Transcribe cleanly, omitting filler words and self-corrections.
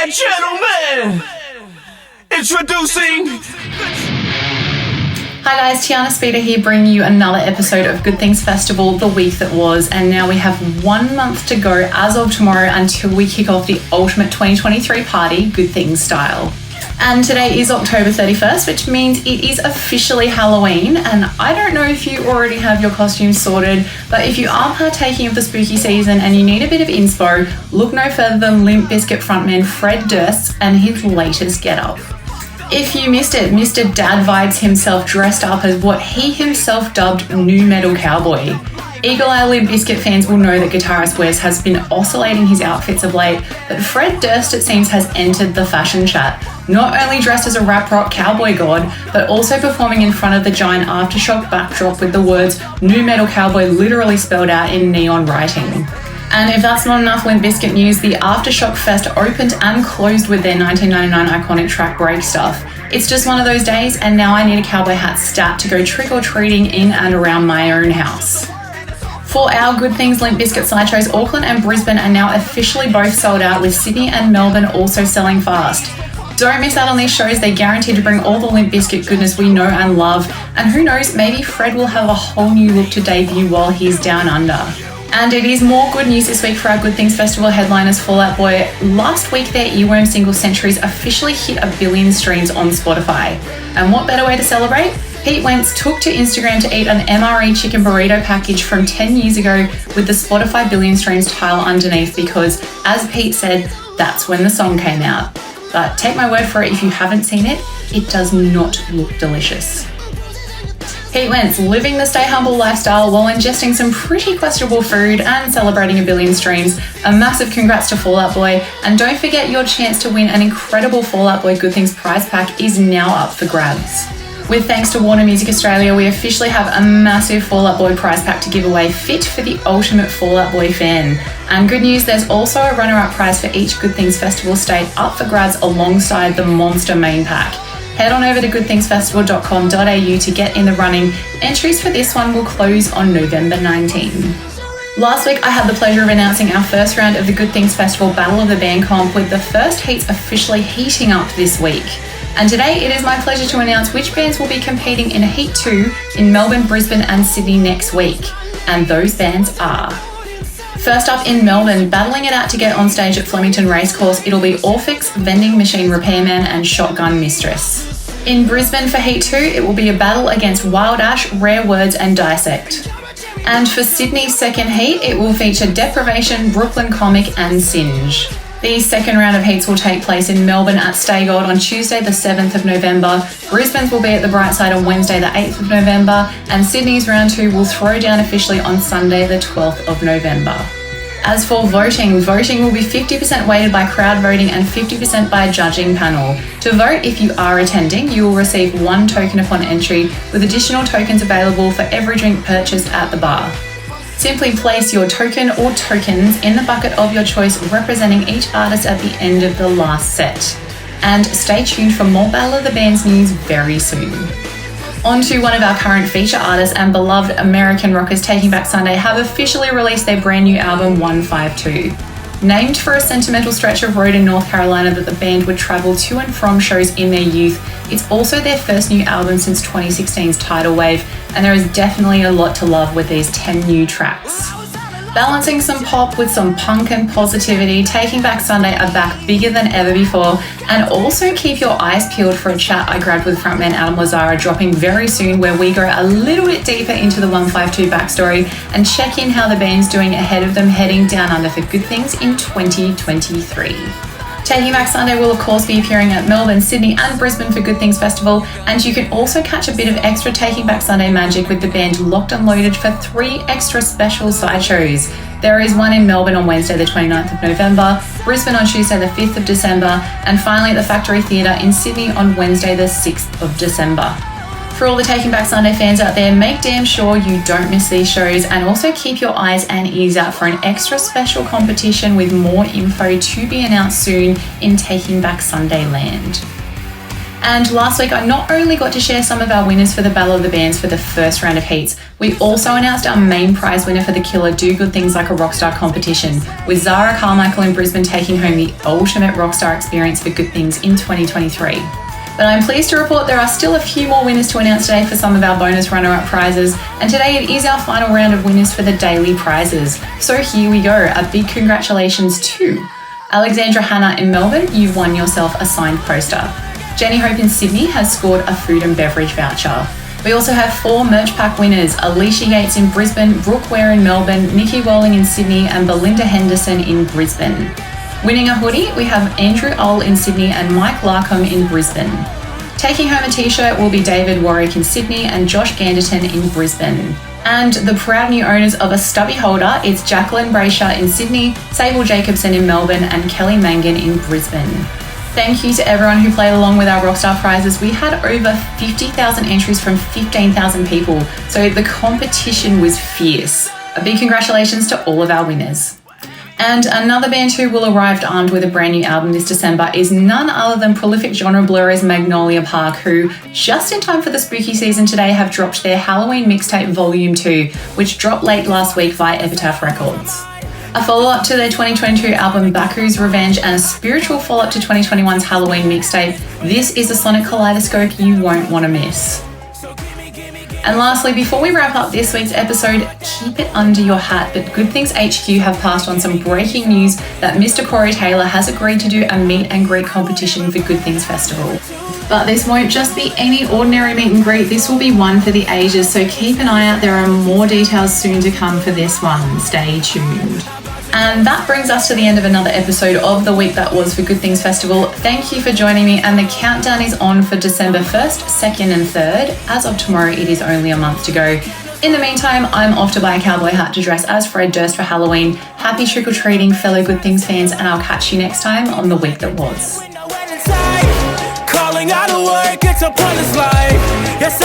Gentlemen, introducing... Hi guys, Tiana Speeder here, bringing you another episode of Good Things Festival, the week that was, and now we have 1 month to go as of tomorrow until we kick off the ultimate 2023 party, Good Things style. And today is October 31st, which means it is officially Halloween, and I don't know if you already have your costumes sorted, but if you are partaking of the spooky season and you need a bit of inspo, look no further than Limp Bizkit frontman Fred Durst and his latest getup. If you missed it, Mr. Dad Vibes himself dressed up as what he himself dubbed new Metal Cowboy. Eagle-Eye Limp Bizkit fans will know that guitarist Wes has been oscillating his outfits of late, but Fred Durst, it seems, has entered the fashion chat, not only dressed as a rap rock cowboy god, but also performing in front of the giant Aftershock backdrop with the words New Metal Cowboy literally spelled out in neon writing. And if that's not enough Limp Bizkit news, the Aftershock Fest opened and closed with their 1999 iconic track Break Stuff. It's just one of those days, and now I need a cowboy hat stat to go trick-or-treating in and around my own house. For our Good Things Limp Bizkit sideshows, Auckland and Brisbane are now officially both sold out, with Sydney and Melbourne also selling fast. Don't miss out on these shows, they're guaranteed to bring all the Limp Bizkit goodness we know and love, and who knows, maybe Fred will have a whole new look to debut while he's down under. And it is more good news this week for our Good Things Festival headliners Fall Out Boy. Last week their earworm single Centuries officially hit 1 billion streams on Spotify. And what better way to celebrate? Pete Wentz took to Instagram to eat an MRE chicken burrito package from 10 years ago with the Spotify billion streams tile underneath because, as Pete said, that's when the song came out. But take my word for it, if you haven't seen it, it does not look delicious. Pete Wentz living the stay humble lifestyle while ingesting some pretty questionable food and celebrating 1 billion streams. A massive congrats to Fall Out Boy, and don't forget your chance to win an incredible Fall Out Boy Good Things prize pack is now up for grabs. With thanks to Warner Music Australia, we officially have a massive Fall Out Boy prize pack to give away, fit for the ultimate Fall Out Boy fan. And good news, there's also a runner-up prize for each Good Things Festival state up for grabs alongside the monster main pack. Head on over to goodthingsfestival.com.au to get in the running. Entries for this one will close on November 19. Last week I had the pleasure of announcing our first round of the Good Things Festival Battle of the Band comp, with the first heats officially heating up this week. And today it is my pleasure to announce which bands will be competing in Heat 2 in Melbourne, Brisbane and Sydney next week. And those bands are... First up in Melbourne, battling it out to get on stage at Flemington Racecourse, it'll be Orphix, Vending Machine Repairman and Shotgun Mistress. In Brisbane for Heat 2, it will be a battle against Wild Ash, Rare Words and Dissect. And for Sydney's second heat, it will feature Deprivation, Brooklyn Comic and Singe. The second round of heats will take place in Melbourne at Staygold on Tuesday the 7th of November, Brisbane's will be at the Brightside on Wednesday the 8th of November, and Sydney's round 2 will throw down officially on Sunday the 12th of November. As for voting will be 50% weighted by crowd voting and 50% by a judging panel. To vote, if you are attending, you will receive 1 token upon entry, with additional tokens available for every drink purchased at the bar. Simply place your token or tokens in the bucket of your choice, representing each artist at the end of the last set. And stay tuned for more Battle of the Bands news very soon. On to one of our current feature artists and beloved American rockers, Taking Back Sunday have officially released their brand new album 152. Named for a sentimental stretch of road in North Carolina that the band would travel to and from shows in their youth, it's also their first new album since 2016's Tidal Wave, and there is definitely a lot to love with these 10 new tracks. Balancing some pop with some punk and positivity, Taking Back Sunday are back bigger than ever before, and also keep your eyes peeled for a chat I grabbed with frontman Adam Lazara dropping very soon, where we go a little bit deeper into the 152 backstory and check in how the band's doing ahead of them heading down under for Good Things in 2023. Taking Back Sunday will of course be appearing at Melbourne, Sydney and Brisbane for Good Things Festival, and you can also catch a bit of extra Taking Back Sunday magic with the band locked and loaded for 3 extra special sideshows. There is one in Melbourne on Wednesday the 29th of November, Brisbane on Tuesday the 5th of December, and finally at the Factory Theatre in Sydney on Wednesday the 6th of December. For all the Taking Back Sunday fans out there, make damn sure you don't miss these shows, and also keep your eyes and ears out for an extra special competition with more info to be announced soon in Taking Back Sunday land. And last week, I not only got to share some of our winners for the Battle of the Bands for the first round of heats, we also announced our main prize winner for the Killer Do Good Things Like a Rockstar competition, with Zara Carmichael in Brisbane taking home the ultimate rockstar experience for good things in 2023. But I'm pleased to report there are still a few more winners to announce today for some of our bonus runner-up prizes, and today it is our final round of winners for the daily prizes. So here we go, a big congratulations to Alexandra Hannah in Melbourne, you've won yourself a signed poster. Jenny Hope in Sydney has scored a food and beverage voucher. We also have 4 merch pack winners, Alicia Yates in Brisbane, Brooke Ware in Melbourne, Nikki Walling in Sydney and Belinda Henderson in Brisbane. Winning a hoodie, we have Andrew Ull in Sydney and Mike Larkham in Brisbane. Taking home a t-shirt will be David Warwick in Sydney and Josh Ganderton in Brisbane. And the proud new owners of a stubby holder, it's Jacqueline Brayshaw in Sydney, Sable Jacobson in Melbourne and Kelly Mangan in Brisbane. Thank you to everyone who played along with our Rockstar prizes. We had over 50,000 entries from 15,000 people, so the competition was fierce. A big congratulations to all of our winners. And another band who will arrive armed with a brand new album this December is none other than prolific genre blurrers Magnolia Park, who, just in time for the spooky season today, have dropped their Halloween mixtape Volume 2, which dropped late last week via Epitaph Records. A follow-up to their 2022 album Baku's Revenge and a spiritual follow-up to 2021's Halloween mixtape, this is a sonic kaleidoscope you won't want to miss. And lastly, before we wrap up this week's episode, keep it under your hat, but Good Things HQ have passed on some breaking news that Mr. Corey Taylor has agreed to do a meet and greet competition for Good Things Festival. But this won't just be any ordinary meet and greet, this will be one for the ages, so keep an eye out, there are more details soon to come for this one. Stay tuned. And that brings us to the end of another episode of the week that was for Good Things Festival. Thank you for joining me, and the countdown is on for December 1st, 2nd and 3rd. As of tomorrow, it is only a month to go. In the meantime, I'm off to buy a cowboy hat to dress as Fred Durst for Halloween. Happy trick-or-treating, fellow Good Things fans, and I'll catch you next time on The Week That Was. Calling out of work, it's a pointless life. Yes,